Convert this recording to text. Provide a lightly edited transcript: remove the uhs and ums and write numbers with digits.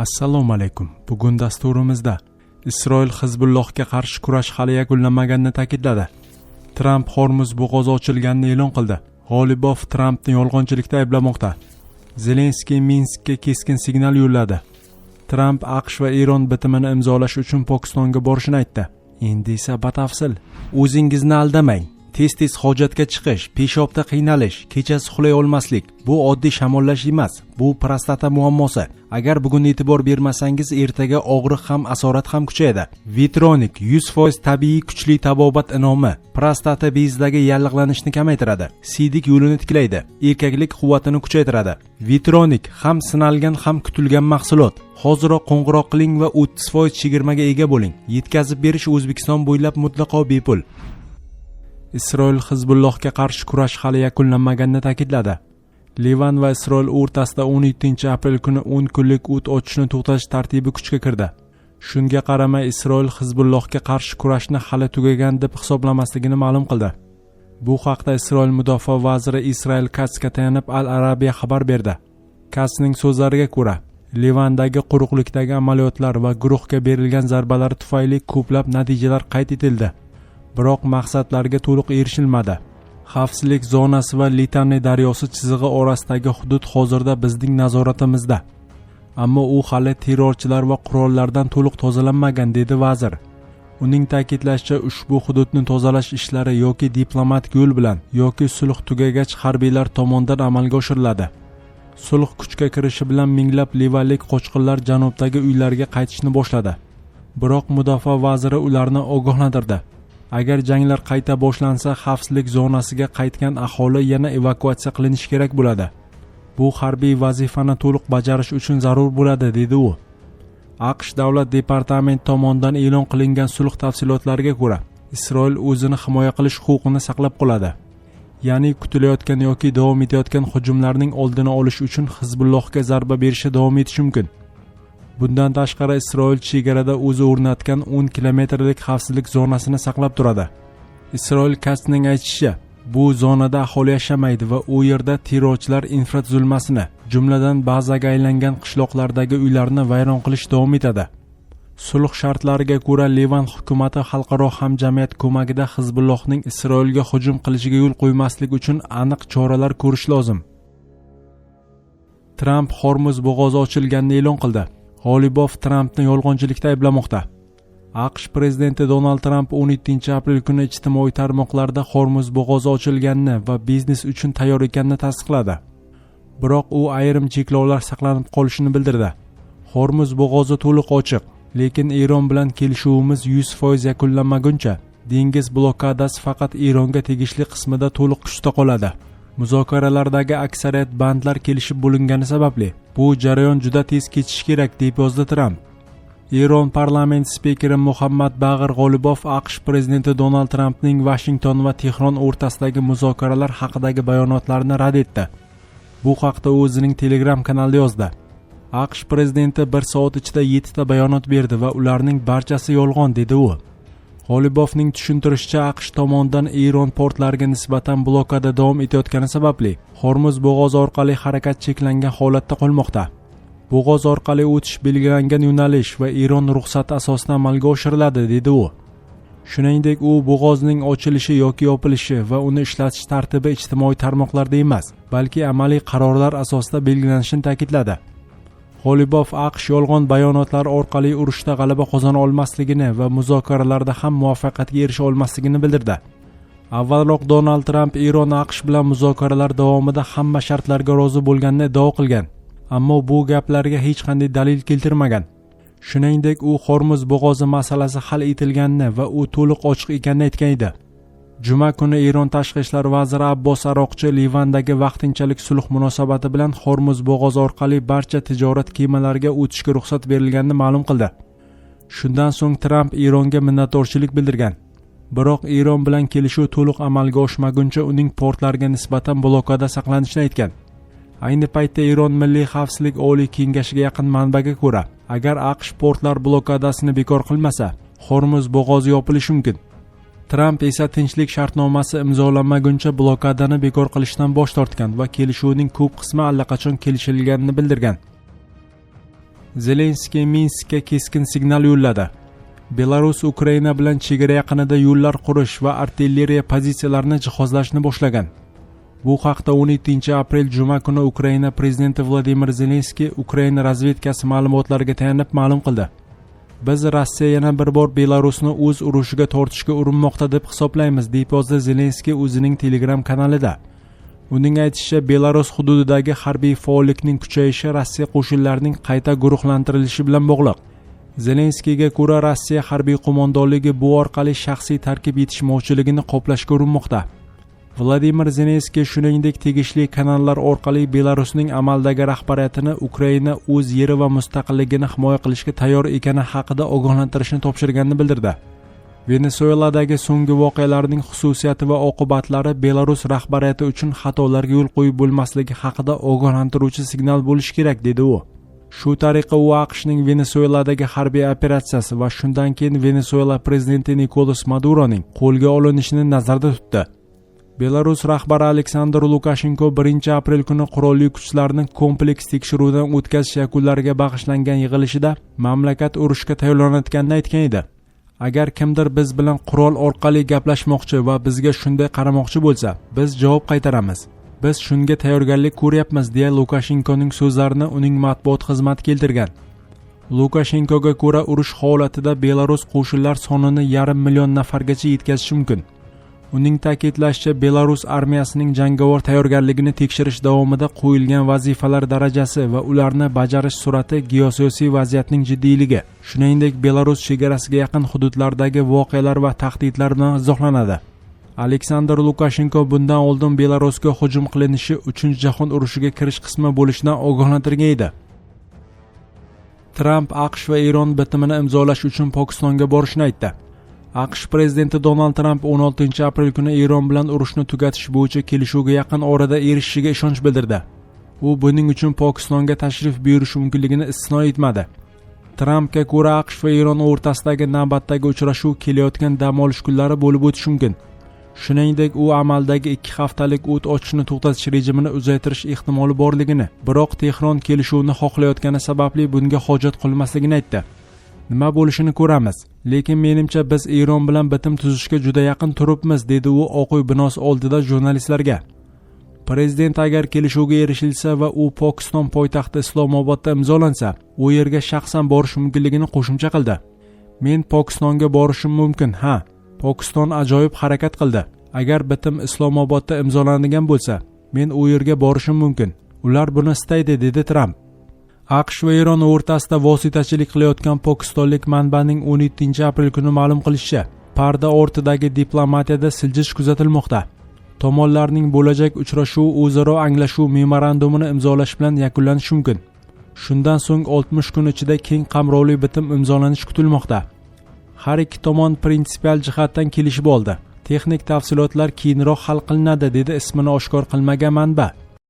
Assalomu alaykum. Bugun dasturimizda Isroil Hizbullohga qarshi kurash hali yakunlanmaganini ta'kidladi. Tramp Hormuz bo'g'ozi ochilganini e'lon qildi. G'olibov Trampni yolg'onchilikda ayblamoqda. Zelenskiy Minskka keskin signal yo'lladi. Tramp AQSh va Eron bitimini imzolash uchun Pokistonga borishini aytdi. Endi esa batafsil. O'zingizni aldamang. Tez-tez hojatga chiqish, peshobda qiynalish, kechasi uxlay olmaslik bu oddiy shamollash emas, bu prostata muammosi. Agar bugun e'tibor bermasangiz, ertaga og'riq ham, asorat ham kuchayadi. Vitronik 100% tabiiy kuchli tabobat inomi prostata bezdagi yallig'lanishni kamaytiradi, siydik yo'lini tiklaydi, erkaklik quvvatini kuchaytiradi. Vitronik ham sinalgan ham kutilgan mahsulot. Hoziroq qo'ng'iroq qiling va 30% chegirmaga ega bo'ling. Yetkazib berish O'zbekiston bo'ylab mutlaqo bepul. Isroil Hizbullohga qarshi kurash hali yakunlanmaganini ta'kidladi. Livan va Isroil o'rtasida 17-aprel kuni 10 kunlik o't ochishni to'xtatish tartibi kuchga kirdi. Shunga qaramay Isroil Hizbullohga qarshi kurashni hali tugagan deb hisoblamasligini ma'lum qildi. Bu haqda Isroil mudofaa vaziri Israel Katzga tayanib Al Arabiya xabar berdi. Katzning so'zlariga ko'ra, Livandagi quruqlikdagi amaliyotlar va guruhga berilgan zarbalar tufayli ko'plab natijalar qayd etildi. Biroq maqsadlarga to'liq erishilmadi. Xavfsizlik zonasi va Litaniya daryosi chizig'i orasidagi hudud hozirda bizning nazoratimizda. Ammo u hali terrorchilar va qurollardan to'liq tozalanmagan, dedi vazir. Uning ta'kidlashicha, ushbu hududni tozalash ishlari yoki diplomatik yo'l bilan yoki sulh tugagach harbiylar tomonidan amalga oshiriladi. Sulh kuchga kirishi bilan minglab livanlik qochqinlar janubdagi uylariga qaytishni boshladi. Biroq mudofaa vaziri ularni ogohlantirdi. Agar janglar qayta boshlansa, xavfsizlik zonasiga qaytgan aholi yana evakuatsiya qilinishi kerak bo'ladi. Bu harbiy vazifani to'liq bajarish uchun zarur bo'ladi, dedi u. AQSh davlat departamenti tomonidan e'lon qilingan sulh tafsilotlariga ko'ra, Isroil o'zini himoya qilish huquqini saqlab qoladi. Ya'ni kutilayotgan yoki davom etayotgan hujumlarning oldini olish uchun Hizbullohga zarba berishda davom etishi mumkin. Bundan tashqari Isroil chegarada o'zi o'rnatgan 10 kilometrlik xavfsizlik zonasini saqlab turadi. Isroil Katzning aytishicha, bu zonada aholi yashamaydi va u yerda terrorchilar infratuzilmasini, jumladan bazaga aylangan qishloqlardagi uylarni vayron qilish davom etadi. Sulh shartlariga ko'ra, Livan hukumati xalqaro hamjamiyat ko'magida Hizbullohning Isroilga hujum qilishiga yo'l qo'ymaslik uchun aniq choralar ko'rish lozim. Tramp Hormuz bo'g'ozi ochilganini e'lon qildi. G'olibov Trampni yolg'onchilikda ayblamoqda. AQSh prezidenti Donald Tramp 17-aprel kuni ijtimoiy tarmoqlarda Hormuz bo'g'ozi ochilganini va biznes uchun tayyor ekanini tasdiqladi. Biroq u ayrim cheklovlar saqlanib qolishini bildirdi. Hormuz bo'g'ozi to'liq ochiq, lekin Eron bilan kelishuvimiz 100% yakunlanmaguncha dengiz blokadasi faqat Eronga tegishli qismida to'liq kuchda qoladi. Muzokaralardagi aksariyat bandlar kelishib bo'lingani sababli bu jarayon juda tez kechishi kerak, deb yozdi Tramp. Eron parlament spikeri Muhammad Bag'ir G'olibov AQSh prezidenti Donald Trampning Washington va Tehron o'rtasidagi muzokaralar haqidagi bayonotlarini rad etdi. Bu haqda u o'zining Telegram kanalida yozdi. AQSh prezidenti 1 soat ichida 7 ta bayonot berdi va ularning barchasi yolg'on, dedi u. G'olibovning tushuntirishicha, AQSh tomonidan Eron portlariga nisbatan blokada davom etayotgani sababli Hormuz bo'g'ozi orqali harakat cheklangan holatda qolmoqda. Bo'g'oz orqali o'tish belgilangan yo'nalish va Eron ruxsati asosida amalga oshiriladi, dedi u. Shuningdek, u bo'g'ozning ochilishi yoki yopilishi va uni ishlatish tartibi ijtimoiy tarmoqlarda emas, balki amaliy qarorlar asosida belgilanishini ta'kidladi. G'olibov AQSh yolg'on bayonotlar orqali urushda g'alaba qozona olmasligini va muzokaralarda ham muvaffaqiyatga erisha olmasligini bildirdi. Avvalroq Donald Tramp Eron AQSh bilan muzokaralar davomida hamma shartlarga rozi bo'lganini iddao qilgan, ammo bu gaplarga hech qanday dalil keltirmagan. Shuningdek, u Hormuz bo'g'ozi masalasi hal etilganini va u to'liq ochiq ekanini aytgan edi. Juma kuni Eron tashqi ishlar vaziri Abbos Aroqchi Livandagi vaqtinchalik sulh munosabati bilan Hormuz bo'g'ozi orqali barcha tijorat kemalariga o'tishga ruxsat berilganini ma'lum qildi. Shundan so'ng Tramp Eronga minnatdorchilik bildirgan. Biroq Eron bilan kelishuv to'liq amalga oshmaguncha uning portlariga nisbatan blokada saqlanishini aytgan. Ayni paytda Eron Milliy xavfsizlik oliy kengashiga yaqin manbaga ko'ra, agar AQSh portlar blokadasini bekor qilmasa, Hormuz bo'g'ozi yopilishi mumkin. Tramp esa tinchlik shartnomasi imzolanmaguncha blokadani bekor qilishdan bosh tortgan va kelishuvning ko'p qismi allaqachon kelishilganini bildirgan. Zelenskiy Minskka keskin signal yo'lladi. Belarus Ukraina bilan chegara yaqinida yo'llar qurish va artilleriya pozitsiyalarini jihozlashni boshlagan. Bu haqda 17 aprel juma kuni Ukraina prezidenti Vladimir Zelenskiy Ukraina razvedkasi ma'lumotlariga tayanib ma'lum qildi. Biz Rossiya yana bir bor Belarusni o'z urushiga tortishga urinmoqda deb hisoblaymiz, deb yozdi Zelenskiy o'zining Telegram kanalida. Uning aytishicha, Belarus hududidagi harbiy faollikning kuchayishi Rossiya qo'shinlarining qayta guruhlantirilishi bilan bog'liq. Zelenskiyga ko'ra, Rossiya harbiy qo'mondonligi bu orqali shaxsiy tarkib yetishmovchiligini qoplashga urinmoqda. Vladimir Zelenskiy shuningdek tegishli kanallar orqali Belarusning amaldagi rahbariyatini Ukraina o'z yeri va mustaqilligini himoya qilishga tayyor ekani haqida ogohlantirishni topshirganini bildirdi. Venesueladagi so'nggi voqealarning xususiyati va oqibatlari Belarus rahbariyati uchun xatolarga yo'l qo'yib bo'lmasligi haqida ogohlantiruvchi signal bo'lishi kerak, dedi u. Shu tariqa u AQShning Venesueladagi harbiy operatsiyasi va shundan keyin Venesuela prezidenti Nikolas Maduroning qo'lga olinishini nazarda tutdi. Belarus rahbari Aleksandr Lukashenko 1 aprel kuni qurolli kuchlarning kompleks tekshiruvdan o'tkazish yakunlariga bag'ishlangan yig'ilishida mamlakat urushga tayyorlanayotganini aytgan edi. Agar kimdir biz bilan qurol orqali gaplashmoqchi va bizga shunday qaramoqchi bo'lsa, biz javob qaytaramiz. Biz shunga tayyorgarlik ko'ryapmiz, deya Lukashenkoning so'zlarini uning matbuot xizmati keltirgan. Lukashenkoga ko'ra, urush holatida Belarus qo'shinlar sonini 500 million nafargacha yetkazishi mumkin. Uning ta'kidlashicha, Belarus armiyasining jangovar tayyorgarligini tekshirish davomida qo'yilgan vazifalar darajasi va ularni bajarish sur'ati geosiyosiy vaziyatning jiddiyligi, shuningdek Belarus chegarasiga yaqin hududlardagi voqealar va tahdidlar bilan izohlanadi. Aleksandr Lukashenko bundan oldin Belarusga hujum qilinishi 3-jahon urushiga kirish qismi bo'lishidan ogohlantirgan edi. Tramp AQSh va Eron bitimini imzolash uchun Pokistonga borishini aytdi. AQSh prezidenti Donald Tramp 16 aprel kuni Eron bilan urushni tugatish bo'yicha kelishuvga yaqin orada erishishiga ishonch bildirdi. U buning uchun Pokistonga tashrif buyurishi mumkinligini istisno etmadi. Trampga ko'ra, AQSh va Eron o'rtasidagi navbatdagi uchrashuv kelayotgan dam olish kunlari bo'lib o'tishi mumkin. Shuningdek, u amaldagi 2 haftalik o't ochishni to'xtatish rejimini uzaytirish ehtimoli borligini, biroq Tehron kelishuvni xohlayotgani sababli bunga hojat qolmasligini aytdi. Nima bo'lishini ko'ramiz, lekin menimcha biz Eron bilan bitim tuzishga juda yaqin turibmiz, dedi u Oq uy binosi oldida jurnalistlarga. Prezident agar kelishuvga erishilsa va u Pokiston poytaxti Islomobodda imzolansa, u yerga shaxsan borish mumkinligini qo'shimcha qildi. Men Pokistonga borishim mumkin, ha. Pokiston ajoyib harakat qildi. Agar bitim Islomobodda imzolanadigan bo'lsa, men u yerga borishim mumkin. Ular buni istaydi, dedi Tramp. AQSh va Eron o'rtasida vositachilik qilayotgan pokistonlik manbaning 17 aprel kuni ma'lum qilishicha, parda ortidagi diplomatiyada siljish kuzatilmoqda. Tomonlarning bo'lajak uchrashuvi o'zaro anglashuv memorandumini imzolash bilan yakunlanishi mumkin. Shundan so'ng 60 kun ichida keng qamrovli bitim imzolanishi kutilmoqda. Har ikki tomon prinsipial jihatdan kelishib oldi. Texnik tafsilotlar keyinroq hal qilinadi, dedi ismini oshkor qilmagan manba.